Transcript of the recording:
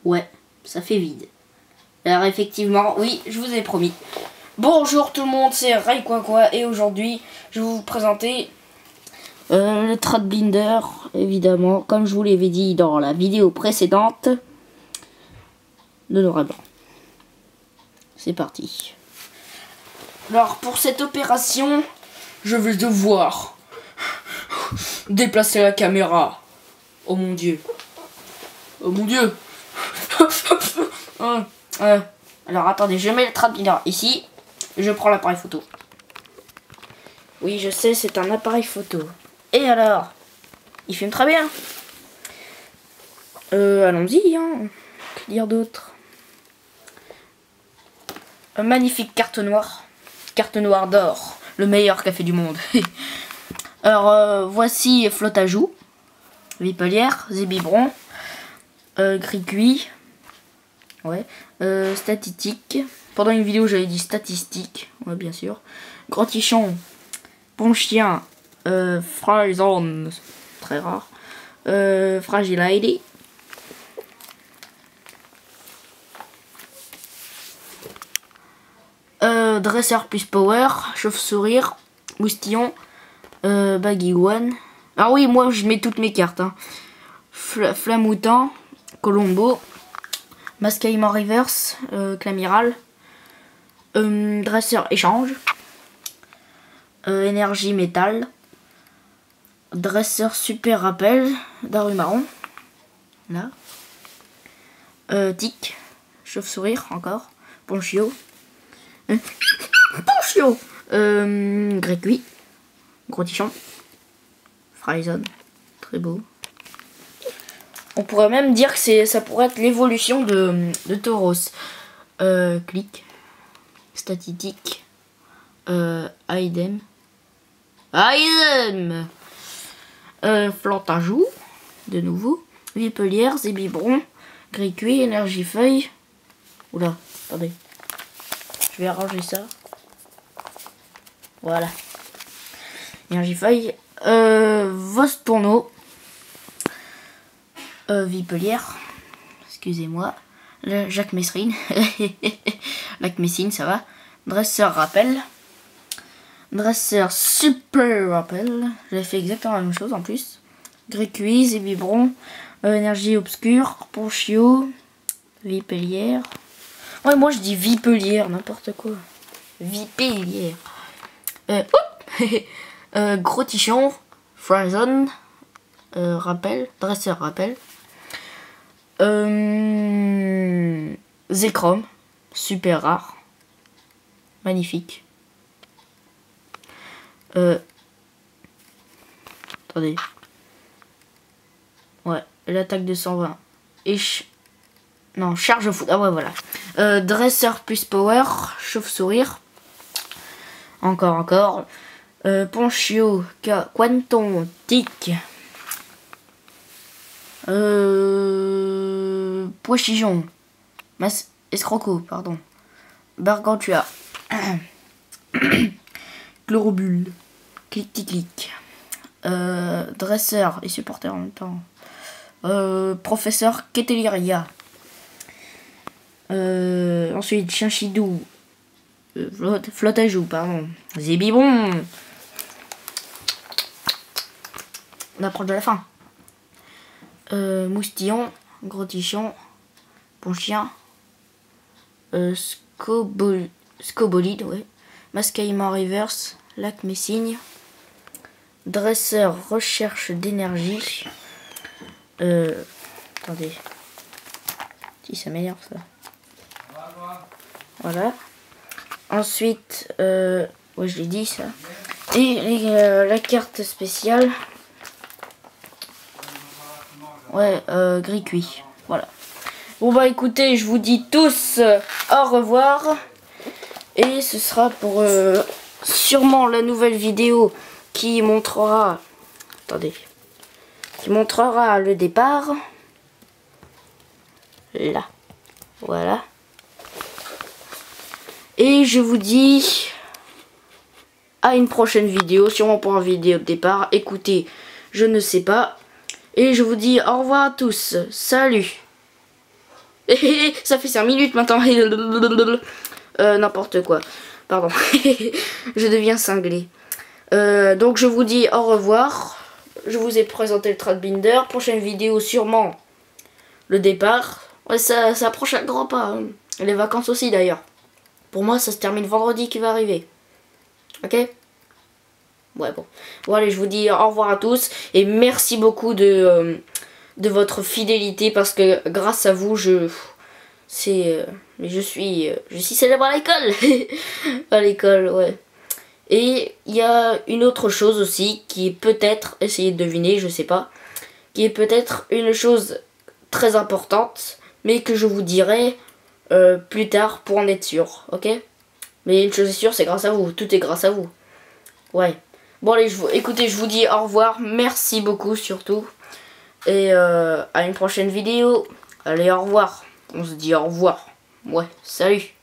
Ouais, ça fait vide. Alors effectivement, oui, je vous ai promis. Bonjour tout le monde, c'est Ray Quoi et aujourd'hui, je vais vous présenter le Trad Blinder, évidemment, comme je vous l'avais dit dans la vidéo précédente, de noir et blanc. C'est parti. Alors pour cette opération, je vais devoir déplacer la caméra. Oh mon dieu. Oh mon dieu. Alors attendez, je mets le Trad Blinder ici. Je prends l'appareil photo. Oui, je sais, c'est un appareil photo. Et alors, il filme très bien. Allons-y, hein. Que dire d'autre? Un magnifique carte noire. Carte noire d'or. Le meilleur café du monde. Alors, voici flotte à joues. Vipelière, zébibron. Gris cuit. Ouais. Statistique. Pendant une vidéo, j'avais dit statistique. Ouais, bien sûr. Gros tichon. Bon chien. Fryzone. Très rare. Fragility. Dresseur plus power. Chauve-sourire. Moustillon. Baggy one. Ah oui, moi je mets toutes mes cartes. Hein. Flamoutant. Colombo. Mascaïman reverse. Clamiral. Dresseur échange. Énergie métal. Dresseur super rappel. Darumaron. Là. Tic. Chauve-sourire encore. Ponchio. Ponchio. Grey cuit. Gros tichon. Fryzone. Très beau. On pourrait même dire que ça pourrait être l'évolution de Tauros. Clic. Statistique. Aidem. Aidem. Flotte à joues. De nouveau. Vipelière, zébibron. Gris cuit, énergie feuille. Oula, attendez. Je vais arranger ça. Voilà. Énergie feuille. Vostourneau. Vipelière. Excusez-moi. Jacques Messrine. Jacques Messine, ça va. Dresseur rappel. Dresseur super rappel. J'avais fait exactement la même chose en plus. Gris cuit, zébibron. Énergie obscure. Ponchio. Vipelière. Ouais, moi je dis vipelière, n'importe quoi. Vipelière. Gros tichon. Fryzone. Rappel. Dresseur rappel. Zekrom. Super rare. Magnifique. Attendez. Ouais, l'attaque de 120. Non, charge foot. Ah ouais, voilà. Dresseur plus power. Chauve-sourire. Encore. Ponchio. Quanton. Tic. Poichijon. Escroco, pardon. Gargantua. Chlorobule. Clic. Dresseur et supporter en même temps. Professeur Keteliria. Ensuite, Chinchidou. Flotte à joues, pardon. Zébibron. On approche de la fin. Moustillon. Gros tichon. Bon chien. Scobolide, ouais. Mascaïman reverse. Lac Messigne. Dresseur recherche d'énergie. Attendez. Si ça m'énerve ça. Voilà. Ensuite, ouais, je l'ai dit ça. Et la carte spéciale. Ouais, gris cuit. Voilà. Bon bah écoutez, je vous dis tous au revoir. Et ce sera pour sûrement la nouvelle vidéo qui montrera... Attendez. Qui montrera le départ. Là. Voilà. Et je vous dis à une prochaine vidéo, sûrement pour une vidéo de départ. Écoutez, je ne sais pas. Et je vous dis au revoir à tous. Salut! Ça fait 5 minutes maintenant. N'importe quoi. Pardon. Je deviens cinglé. Donc je vous dis au revoir. Je vous ai présenté le Tradbinder. Prochaine vidéo sûrement le départ. Ouais, ça approche à grands pas. Hein. Les vacances aussi d'ailleurs. Pour moi ça se termine vendredi qui va arriver. Ok? Ouais bon. Bon allez, je vous dis au revoir à tous. Et merci beaucoup de votre fidélité. Parce que grâce à vous je suis célèbre à l'école. À l'école, ouais. Et il y a une autre chose aussi qui est peut-être, essayez de deviner, je sais pas, qui est peut-être une chose très importante, mais que je vous dirai plus tard pour en être sûr, ok? Mais une chose est sûre, c'est grâce à vous, tout est grâce à vous. Ouais. Bon allez, écoutez, je vous dis au revoir, merci beaucoup surtout, et à une prochaine vidéo. Allez, au revoir. On se dit au revoir. Ouais, salut.